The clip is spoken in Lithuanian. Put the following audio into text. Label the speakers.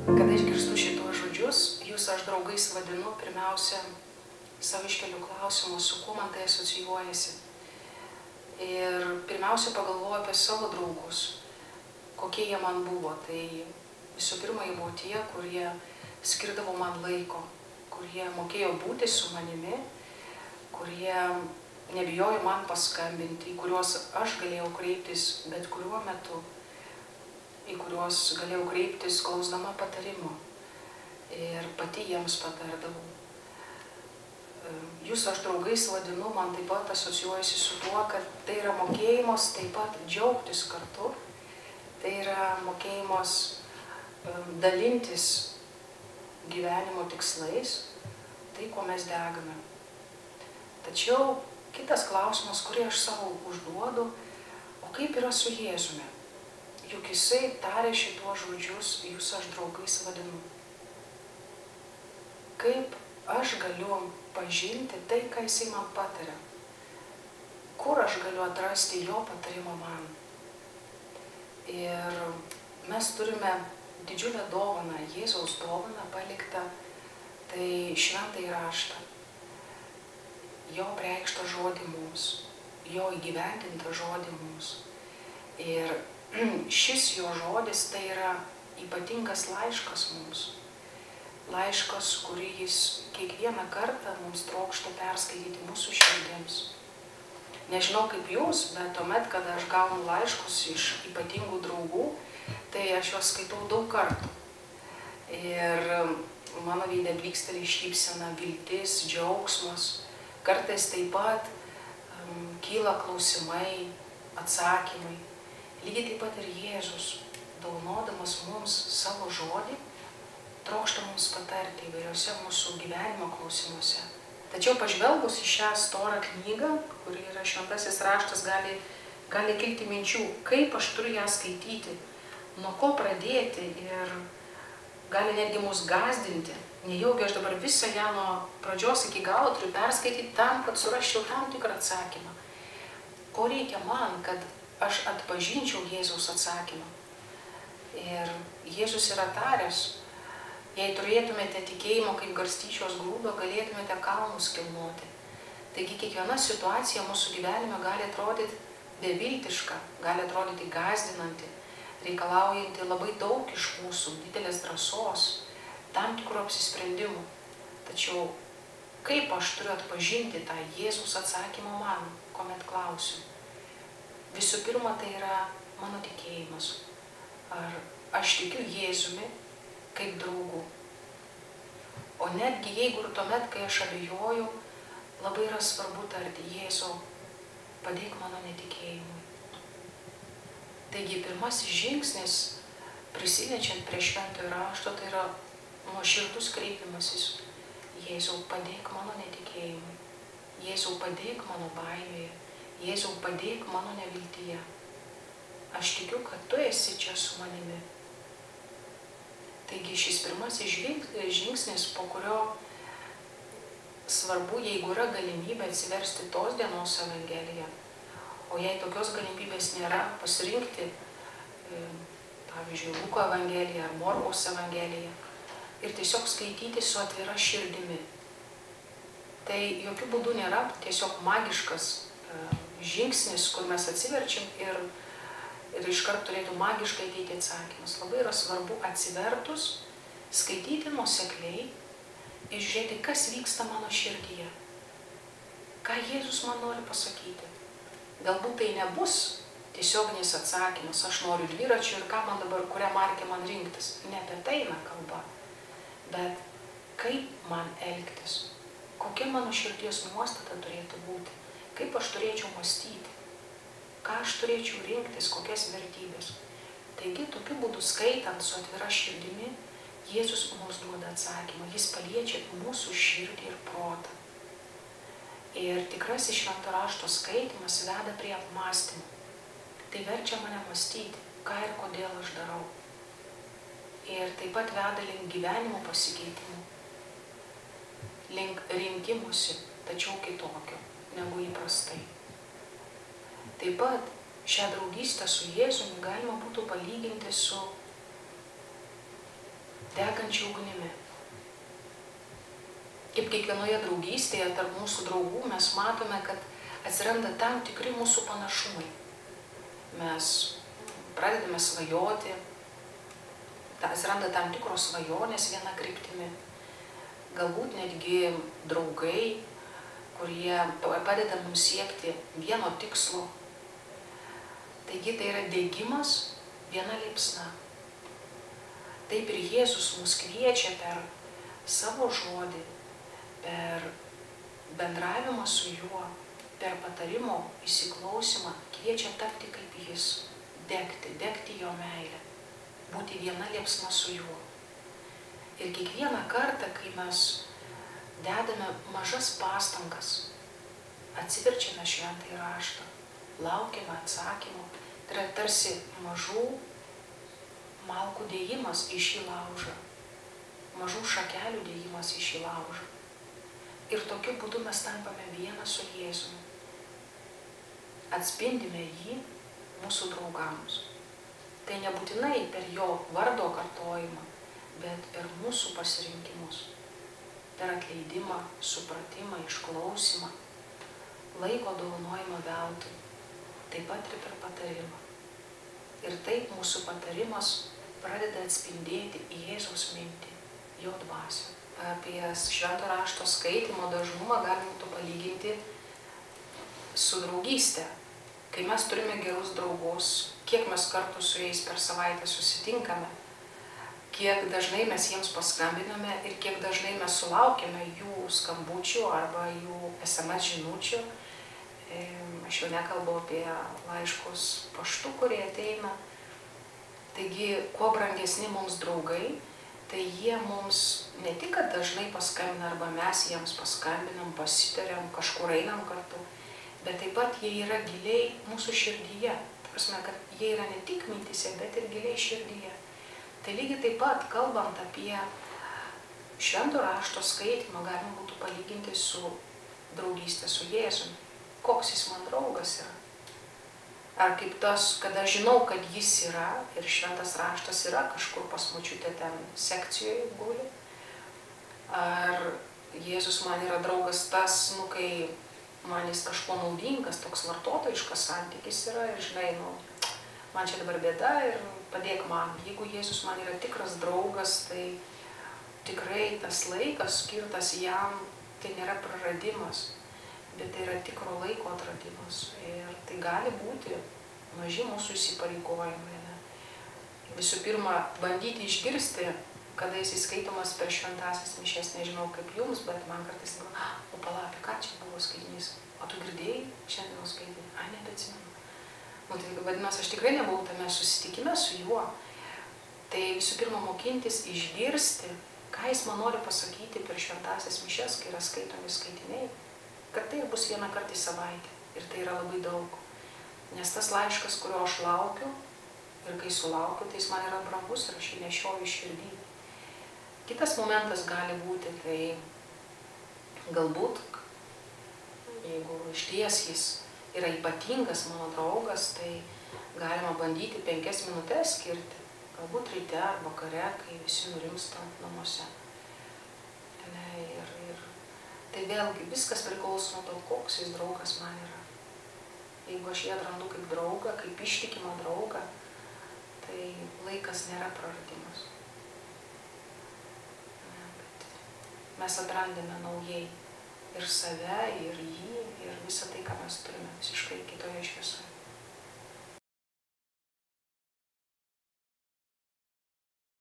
Speaker 1: Kada išgirstu šitos žodžius, jūs aš draugais vadinu, pirmiausia, savo iškeliu klausimą, su kuo man tai asocijuojasi. Ir pirmiausia pagalvoju apie savo draugus, kokie jie man buvo. Tai visų pirma, jie buvo tie, kurie skirdavo man laiko, kurie mokėjo būti su manimi, kurie nebijojo man paskambinti, į kuriuos aš galėjau kreiptis bet kuriuo metu, į kuriuos galėjau kreiptis klausdama patarimo ir pati jiems patardavau. Jūs aš draugais vadinu, man taip pat asocijuojasi su tuo, kad tai yra mokėjimas taip pat džiaugtis kartu, tai yra mokėjimas dalintis gyvenimo tikslais, tai, ko mes degame. Tačiau kitas klausimas, kurį aš savo užduodu, o kaip yra su Jėzumi? Juk jisai tarė šituos žodžius, jūs aš draugais vadinu. Kaip aš galiu pažinti tai, ką jisai man pataria? Kur aš galiu atrasti jo patarimą man? Ir mes turime didžiulę dovaną, Jėzaus dovaną paliktą, tai šventąjį raštą. Jo preikštą žodį mums, jo įgyvendintą žodį mums. Ir šis jo žodis tai yra ypatingas laiškas mums. Laiškas, kurį jis kiekvieną kartą mums trokšta perskaityti mūsų širdims. Nežinau kaip jūs, bet tuomet, kada aš gaunu laiškus iš ypatingų draugų, tai aš juos skaitau daug kartų. Ir mano veide blyksteli šypsena, viltis, džiaugsmas. Kartais taip pat kyla klausimai, atsakymai. Lygiai taip pat ir Jėzus, dovanodamas mums savo žodį, trokšta mums patarti įvairiose mūsų gyvenimo klausimuose. Tačiau pažvelgus į šią storą knygą, kuri yra šventasis raštas, gali kilti minčių, kaip aš turiu ją skaityti, nuo ko pradėti ir gali netgi mus gąsdinti. Nejaugi aš dabar visą ją nuo pradžios iki galo turiu perskaityti tam, kad surasčiau tam tikrą atsakymą. Ko reikia man, kad aš atpažinčiau Jėzaus atsakymą. Ir Jėzus yra taręs, jei turėtumėte tikėjimo kaip garstyčios grūdo, galėtumėte kalnus kilnoti. Taigi kiekviena situacija mūsų gyvenime gali atrodyti beviltiška, gali atrodyti gąsdinanti, reikalaujanti labai daug iš mūsų, didelės drąsos, tam tikrų apsisprendimų. Tačiau kaip aš turiu atpažinti tą Jėzaus atsakymą man, kuomet klausiu? Visų pirma, tai yra mano tikėjimas. Ar aš tikiu Jėzumi kaip draugu? O netgi jeigu ir tuomet, kai aš abejoju, labai yra svarbu tarti: Jėzau, padėk mano netikėjimui. Taigi pirmasis žingsnis, prisiliečiant prie šventojo rašto, tai yra nuoširdus kreipimasis: Jėzau, padėk mano netikėjimui. Jėzau, padėk mano baimėje. Jėzau, padėk mano neviltyje. Aš tikiu, kad tu esi čia su manimi. Taigi šis pirmasis žingsnis, po kurio svarbu, jeigu yra galimybė atsiversti tos dienos Evangeliją, o jei tokios galimybės nėra, pasirinkti, pavyzdžiui, Luko Evangeliją ar Morkaus Evangeliją ir tiesiog skaityti su atvira širdimi. Tai jokių būdų nėra tiesiog magiškas žingsnis, kur mes atsiverčiam ir iškart turėtų magiškai ateiti atsakymas. Labai yra svarbu atsivertus, skaityti nuosekliai ir žiūrėti, kas vyksta mano širdyje. Ką Jėzus man nori pasakyti. Galbūt tai nebus tiesioginis atsakymas, aš noriu dviračio ir ką man dabar, kurią markę man rinktis. Ne apie tai eina kalba, bet kaip man elgtis, kokia mano širdies nuostata turėtų būti. Kaip aš turėčiau mąstyti, ką aš turėčiau rinktis, kokias vertybės. Taigi, tokiu būdu skaitant su atvira širdimi, Jėzus mums duoda atsakymą, jis paliečia mūsų širdį ir protą. Ir tikrasis švento rašto skaitimas veda prie apmąstymų. Tai verčia mane mąstyti, ką ir kodėl aš darau. Ir taip pat veda link gyvenimo pasikeitimų, link rinkimusi, tačiau kitokio negu įprastai. Taip pat šią draugystę su Jėzumi galima būtų palyginti su degančia ugnimi. Kaip kiekvienoje draugystėje tarp mūsų draugų mes matome, kad atsiranda tam tikri mūsų panašumai. Mes pradedame svajoti, atsiranda tam tikros svajonės viena kryptimi. Galbūt netgi draugai, kurie padeda mums siekti vieno tikslo. Taigi tai yra degimas viena liepsna. Taip ir Jėzus mus kviečia per savo žodį, per bendravimą su juo, per patarimo įsiklausimą, kviečia tapti kaip jis, degti jo meilę, būti viena liepsna su juo. Ir kiekvieną kartą, kai mes dedame mažas pastangas, atsiverčiame šventąjį raštą, laukiame atsakymų, tai yra tarsi mažų malkų dėjimas į šį laužą, mažų šakelių dėjimas į šį laužą. Ir tokiu būdu mes tampame vieną su Jėzumi. Atspindime jį mūsų draugams. Tai nebūtinai per jo vardo kartojimą, bet per mūsų pasirinkimus, per atleidimą, supratimą, išklausimą, laiko dovanojimą veltui, taip pat ir per patarimą. Ir taip mūsų patarimas pradeda atspindėti Jėzaus mintį, jo dvasią. Apie švento rašto skaitymo dažnumą galima būtų palyginti su draugystė. Kai mes turime gerus draugus, kiek mes kartu su jais per savaitę susitinkame, kiek dažnai mes jiems paskambiname ir kiek dažnai mes sulaukime jų skambučių arba jų SMS žinučių. Aš jau nekalbu apie laiškus paštu, kurie ateina. Taigi, kuo brangesni mums draugai, tai jie mums ne tik, kad dažnai paskambina arba mes jiems paskambinam, pasitariam, kažkur einam kartu, bet taip pat jie yra giliai mūsų širdyje. Ta prasme, kad jie yra ne tik mintyse, bet ir giliai širdyje. Tai lygiai taip pat, kalbant apie švento rašto skaitymą, galima būtų palyginti su draugystė su Jėzumi. Koks jis man draugas yra. Ar kaip tas, kad aš žinau, kad jis yra ir šventas raštas yra kažkur pas močiutę ten sekcijoje guli. Ar Jėzus man yra draugas tas, kai man jis kažko naudingas, toks vartotojiškas santykis yra ir žinai, man čia dabar bėda ir padėk man. Jeigu Jėzus man yra tikras draugas, tai tikrai tas laikas skirtas jam, tai nėra praradimas. Bet tai yra tikro laiko atradimas. Ir tai gali būti maži mūsų įsipareigojimai. Visų pirma, bandyti išgirsti, kada jis įskaitomas per šventąsias mišias, nežinau kaip jums, bet man kartais o palauk, ką čia buvo skaitinys? O tu girdėjai šiandien skaitinį? Ai, nebeatsimenu. Tai vadinasi, aš tikrai nebuvau tame susitikime su juo. Tai visų pirma, mokintis išgirsti, ką jis man nori pasakyti per šventąsias mišias, kai yra skaitomi skaitiniai. Kad tai bus vieną kartą į savaitę. Ir tai yra labai daug. Nes tas laiškas, kurio aš laukiu, ir kai sulaukiu, tai jis man yra brangus ir aš jį nešioju širdį. Kitas momentas gali būti, tai galbūt, jeigu išties jis yra ypatingas mano draugas, tai galima bandyti 5 minutes skirti. Galbūt ryte ar vakare, kai visi nurimsta namuose. Tai vėlgi viskas priklauso nuo to, koks jis draugas man yra. Jeigu aš jį atrandu kaip draugą, kaip ištikimą draugą, tai laikas nėra praradimas. Bet mes atrandame naujai ir save, ir jį, ir visą tai, ką mes turime.